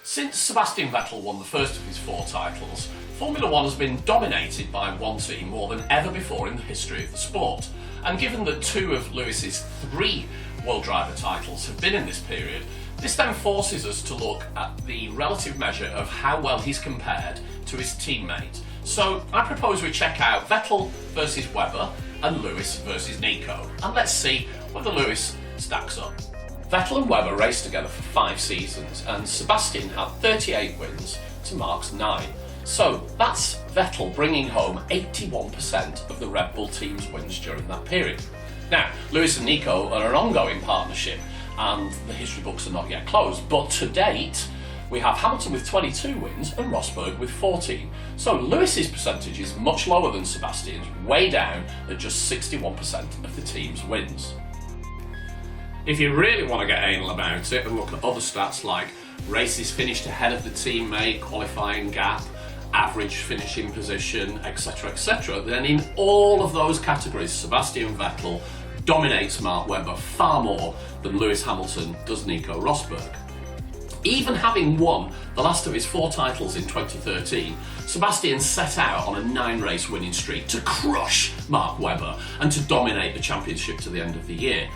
Since Sebastian Vettel won the first of his 4 titles, Formula One has been dominated by one team more than ever before in the history of the sport. And given that 2 of Lewis's 3 World Driver titles have been in this period, this then forces us to look at the relative measure of how well he's compared to his teammate. So I propose we check out Vettel versus Webber and Lewis versus Nico, and let's see whether Lewis stacks up. Vettel and Webber raced together for 5 seasons, and Sebastian had 38 wins to Mark's 9. So that's Vettel bringing home 81% of the Red Bull team's wins during that period. Now, Lewis and Nico are an ongoing partnership, and the history books are not yet closed, but to date, we have Hamilton with 22 wins and Rosberg with 14. So Lewis's percentage is much lower than Sebastian's, way down at just 61% of the team's wins. If you really want to get anal about it and look at other stats like races finished ahead of the teammate, qualifying gap, average finishing position, etc., then in all of those categories, Sebastian Vettel dominates Mark Webber far more than Lewis Hamilton does Nico Rosberg. Even having won the last of his 4 titles in 2013, Sebastian set out on a 9-race winning streak to crush Mark Webber and to dominate the championship to the end of the year.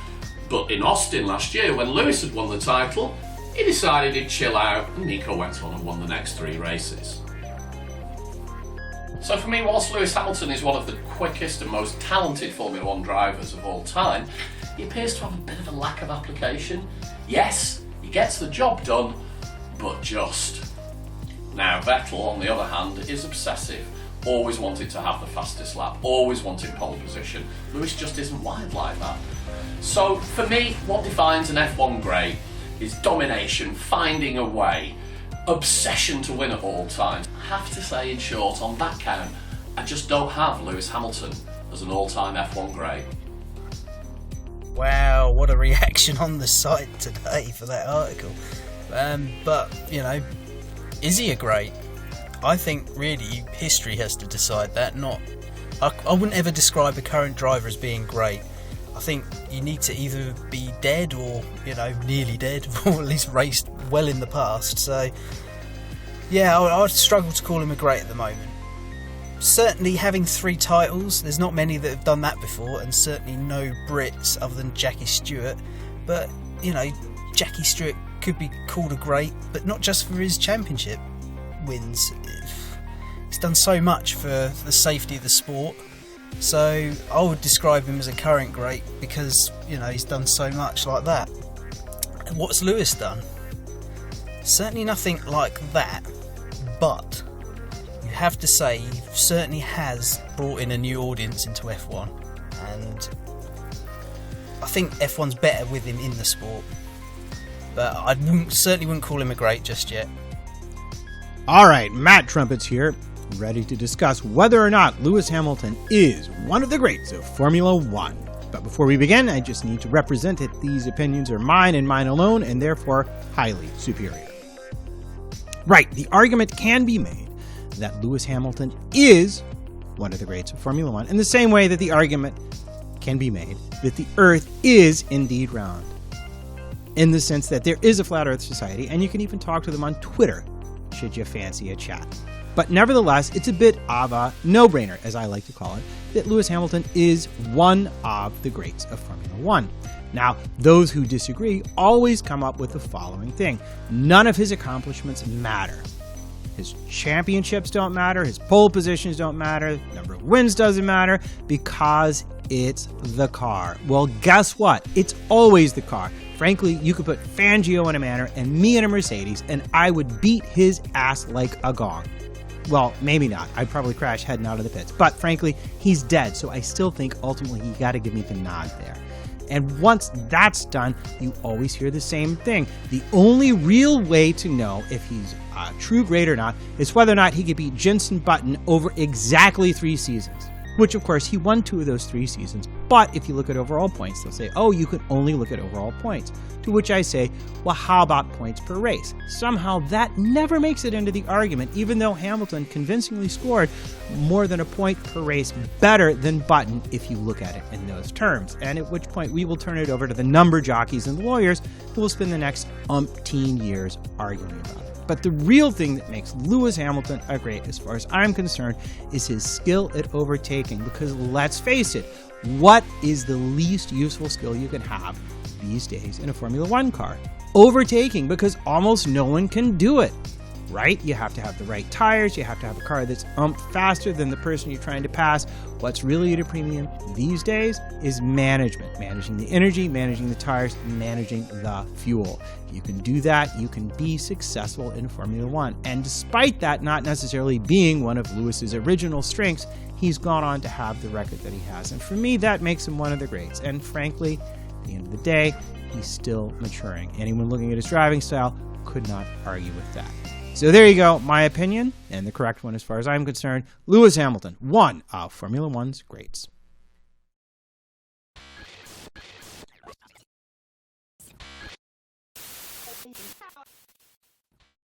But in Austin last year, when Lewis had won the title, he decided he'd chill out, and Nico went on and won the next 3 races. So for me, whilst Lewis Hamilton is one of the quickest and most talented Formula One drivers of all time, he appears to have a bit of a lack of application. Yes, he gets the job done, but just. Now Vettel, on the other hand, is obsessive, always wanting to have the fastest lap, always wanting pole position. Lewis just isn't wired like that. So for me, what defines an F1 great is domination, finding a way, obsession to win at all times. I have to say, in short, on that count, I just don't have Lewis Hamilton as an all-time F1 great. Wow, what a reaction on the site today for that article. But, you know, is he a great? I think really history has to decide that, not... I wouldn't ever describe a current driver as being great. I think you need to either be dead or, you know, nearly dead, or at least raced well in the past. So, yeah, I would struggle to call him a great at the moment. Certainly having 3 titles, there's not many that have done that before, and certainly no Brits other than Jackie Stewart. But, you know, Jackie Stewart could be called a great, but not just for his championship wins. He's done so much for the safety of the sport. So I would describe him as a current great because, you know, he's done so much like that. And what's Lewis done? Certainly nothing like that, but you have to say he certainly has brought in a new audience into F1, and I think F1's better with him in the sport, but I certainly wouldn't call him a great just yet. Alright, Matt Trumpets here, ready to discuss whether or not Lewis Hamilton is one of the greats of Formula One. But before we begin, I just need to represent that these opinions are mine and mine alone, and therefore highly superior. Right, the argument can be made that Lewis Hamilton is one of the greats of Formula One, in the same way that the argument can be made that the Earth is indeed round. In the sense that there is a Flat Earth Society, and you can even talk to them on Twitter, should you fancy a chat. But nevertheless, it's a bit of a no-brainer, as I like to call it, that Lewis Hamilton is one of the greats of Formula One. Now, those who disagree always come up with the following thing. None of his accomplishments matter. His championships don't matter, his pole positions don't matter, the number of wins doesn't matter, because it's the car. Well, guess what? It's always the car. Frankly, you could put Fangio in a Manor and me in a Mercedes, and I would beat his ass like a gong. Well, maybe not. I'd probably crash heading out of the pits. But frankly, he's dead, so I still think ultimately you got to give me the nod there. And once that's done, you always hear the same thing. The only real way to know if he's a true great or not is whether or not he could beat Jenson Button over exactly 3 seasons. which of course he won 2 of those 3 seasons. But if you look at overall points, they'll say, oh, you can only look at overall points. To which I say, well, how about points per race? Somehow that never makes it into the argument, even though Hamilton convincingly scored more than a point per race better than Button if you look at it in those terms. And at which point we will turn it over to the number jockeys and the lawyers who will spend the next umpteen years arguing about it. But the real thing that makes Lewis Hamilton a great, as far as I'm concerned, is his skill at overtaking. Because let's face it, what is the least useful skill you can have these days in a Formula One car? Overtaking, because almost no one can do it. Right? You have to have the right tires, you have to have a car that's faster than the person you're trying to pass. What's really at a premium these days is management. Managing the energy, managing the tires, managing the fuel. If you can do that, you can be successful in Formula One. And despite that not necessarily being one of Lewis's original strengths, he's gone on to have the record that he has. And for me, that makes him one of the greats. And frankly, at the end of the day, he's still maturing. Anyone looking at his driving style could not argue with that. So there you go, my opinion, and the correct one as far as I'm concerned. Lewis Hamilton, one of Formula One's greats.